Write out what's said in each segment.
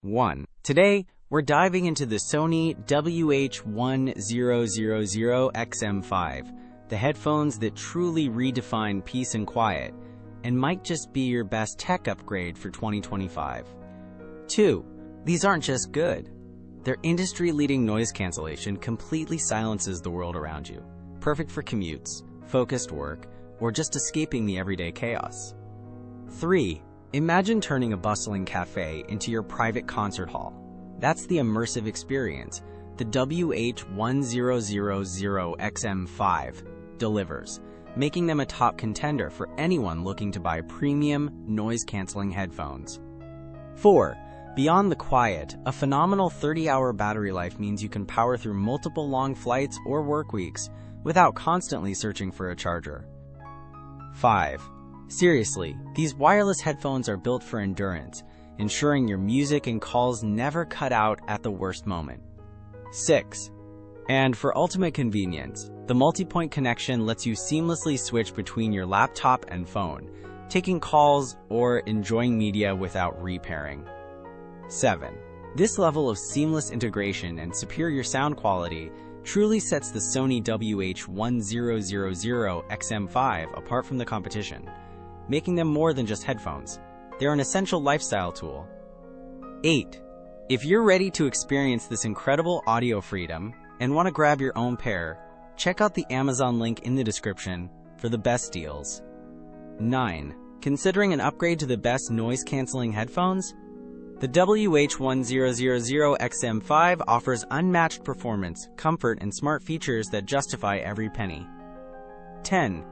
1. Today, we're diving into the Sony WH-1000XM5, the headphones that truly redefine peace and quiet, and might just be your best tech upgrade for 2025. 2. These aren't just good. Their industry-leading noise cancellation completely silences the world around you, perfect for commutes, focused work, or just escaping the everyday chaos. 3. Imagine turning a bustling cafe into your private concert hall. That's the immersive experience the WH-1000XM5 delivers, making them a top contender for anyone looking to buy premium, noise-canceling headphones. 4. Beyond the quiet, a phenomenal 30-hour battery life means you can power through multiple long flights or work weeks without constantly searching for a charger. 5. Seriously, these wireless headphones are built for endurance, ensuring your music and calls never cut out at the worst moment. 6. And for ultimate convenience, the multi-point connection lets you seamlessly switch between your laptop and phone, taking calls or enjoying media without repairing. 7. This level of seamless integration and superior sound quality truly sets the Sony WH-1000XM5 apart from the competition, making them more than just headphones. They're an essential lifestyle tool. 8. If you're ready to experience this incredible audio freedom and want to grab your own pair, check out the Amazon link in the description for the best deals. 9. Considering an upgrade to the best noise-canceling headphones? The WH-1000XM5 offers unmatched performance, comfort, and smart features that justify every penny. 10.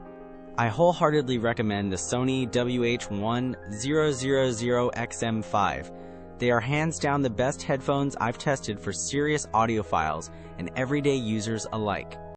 I wholeheartedly recommend the Sony WH-1000XM5. They are hands down the best headphones I've tested for serious audiophiles and everyday users alike.